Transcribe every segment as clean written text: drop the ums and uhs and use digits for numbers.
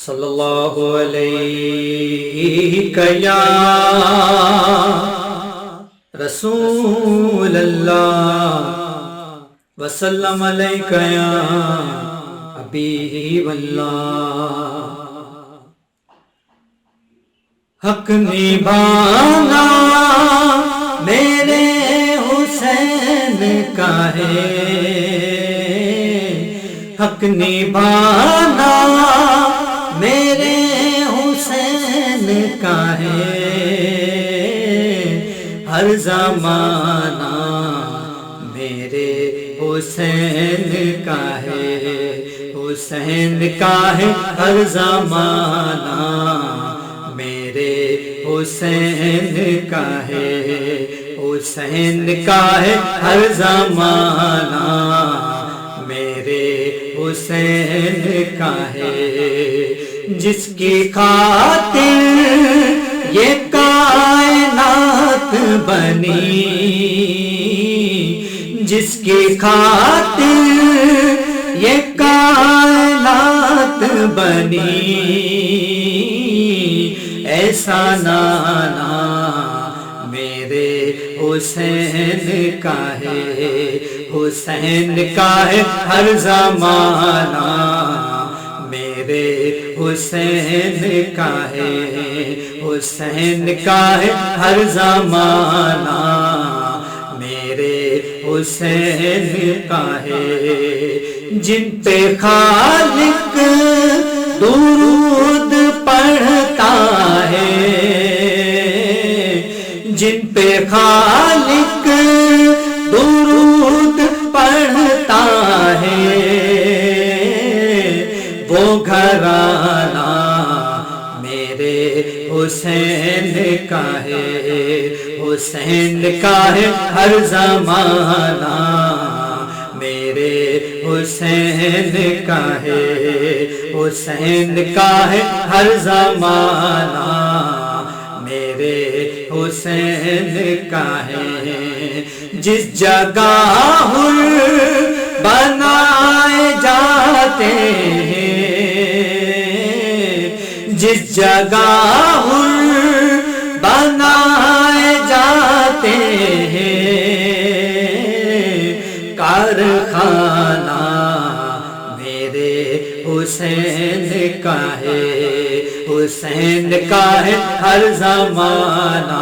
صلی اللہ علیہ یا رسول اللہ وسلم علیہ یا حبیب اللہ۔ حق نبھانا میرے حسین کا ہے، حق نبھانا میرے حسین کا ہے، ہر زمانہ میرے حسین کا ہے، حسین کا ہے ہر زمانہ میرے حسین کا ہے، حسین کا ہے ہر زمانہ میرے حسین کا ہے، جس کی خاطر یہ کائنات بنی، جس کی خاطر یہ کائنات بنی، ایسا نانا میرے حسین کا ہے، حسین کا ہے ہر زمانہ میرے حسین کا ہے، حسین کا ہے ہر زمانہ میرے حسین کا ہے، جن پہ خالق درود پڑھتا ہے، جن پہ خالق درود پڑھتا ہے، وہ گھرانہ میرے حسین کا ہے، حسین کا ہے ہر زمانہ میرے حسین کا ہے، حسین کا ہے ہر زمانہ میرے حسین کا ہے، جس جگہ حر بنائے جاتے ہیں، جس جگہ حر بنائے جاتے ہیں، کارخانہ میرے حسین کا ہے، حسین کا ہے ہر زمانہ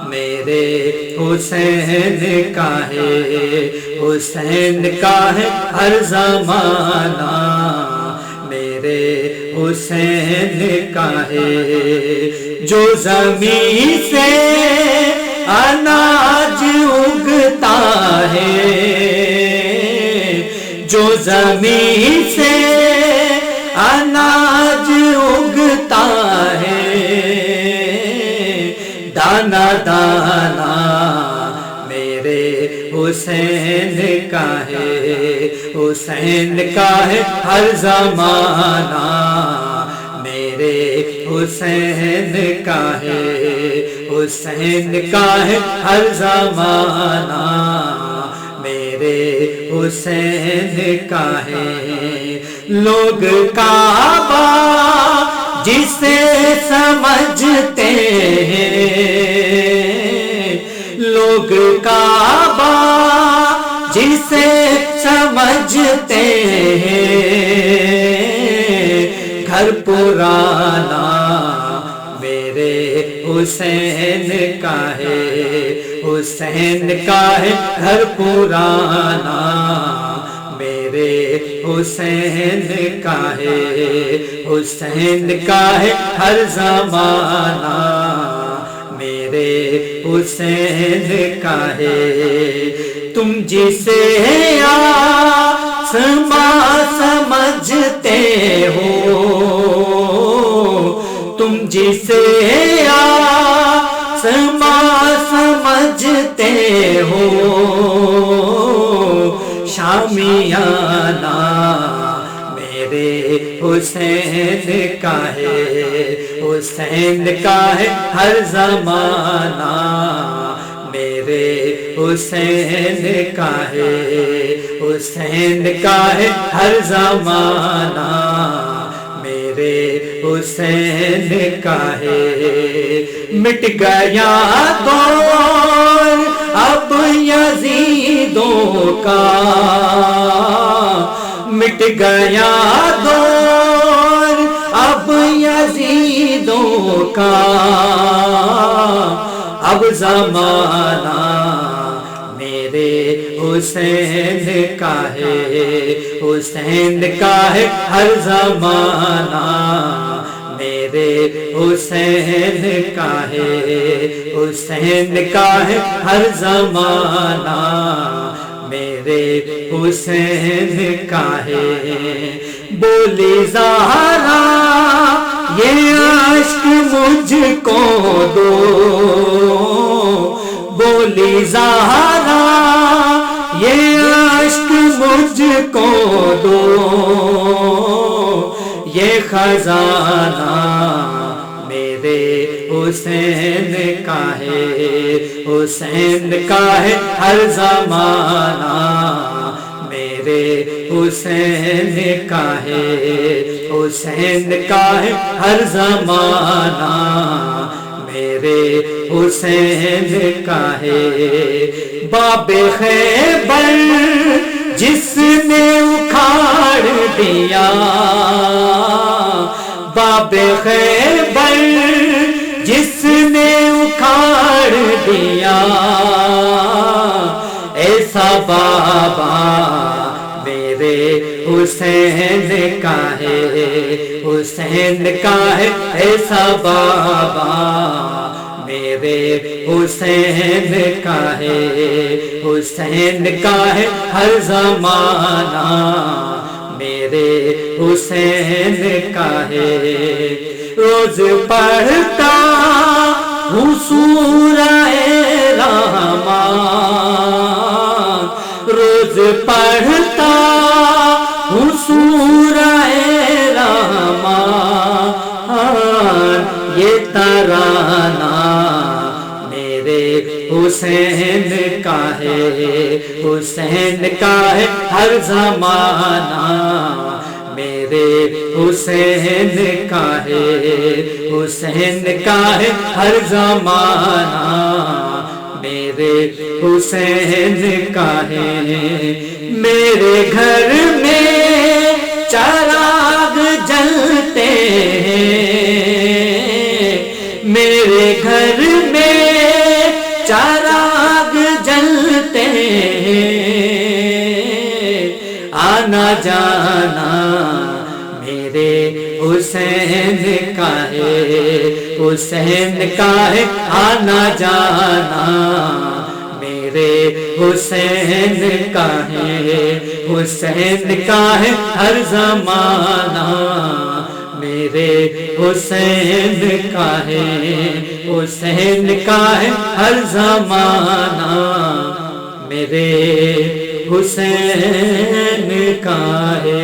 میرے حسین کا ہے، حسین کا ہے ہر زمانہ میرے حسین کا ہے، جو زمین سے اناج اگتا ہے، جو زمین سے اناج اگتا ہے، دانا دانا میرے حسین کا ہے، حسین کا ہے ہر زمانہ میرے حسین کا ہے، حسین کا ہے ہر زمانہ میرے حسین کا ہے، لوگ کعبہ جسے سمجھتے ہیں، لوگ کعبہ جسے سمجھتے ہیں، گھر پرانا میرے حسین کا ہے، حسین کا ہے گھر پرانا میرے حسین کا ہے، حسین کا ہے ہر زمانہ میرے حسین کا ہے، تم جسے آسماں سمجھتے ہو، تم جسے آسماں سمجھتے ہو، شامیانہ میرے حسین کا ہے، حسین کا ہے ہر زمانہ میرے حسین کا ہے، حسین کا ہے ہر زمانہ میرے حسین کا ہے مٹ گیا دور اب یزیدوں کا مٹ گیا دور اب یزیدوں کا اب زمانہ میرے حسین کا ہے حسین کا ہے ہر زمانہ میرے حسین کا ہے حسین کا ہے ہر زمانہ میرے حسین کا ہے بولی زہرا یہ عشق مجھ کو دو بولی زہرا یہ عشق مجھ کو دو یہ خزانہ میرے حسین کا ہے حسین کا ہے ہر زمانہ میرے حسین کا ہے حسین کا ہے ہر زمانہ میرے حسین کا ہے باب خیبر جس نے اکھاڑ دیا باب خیبر جس نے اکھاڑ دیا ایسا بابا میرے حسین کا ہے حسین کا ہے ایسا بابا میرے حسین کا ہے حسین کا ہے ہر زمانہ میرے حسین کا ہے روز پڑھتا ہوں سورہ رحمان روز پڑھتا ہوں سورہ رحمان یہ ترانہ میرے حسین کا ہے حسین کا ہے ہر زمانہ میرے حسین کا ہے حسین کا ہے ہر زمانہ میرے حسین کا ہے میرے گھر میں چراغ جلتے ہیں میرے گھر میں چراغ جلتے ہیں آنا جانا میرے حسین کا ہے حسین کا ہے آنا جانا میرے حسین کا ہے حسین کا ہے ہر زمانہ میرے حسین کا ہے حسین کا ہے ہر زمانہ میرے حسین کا ہے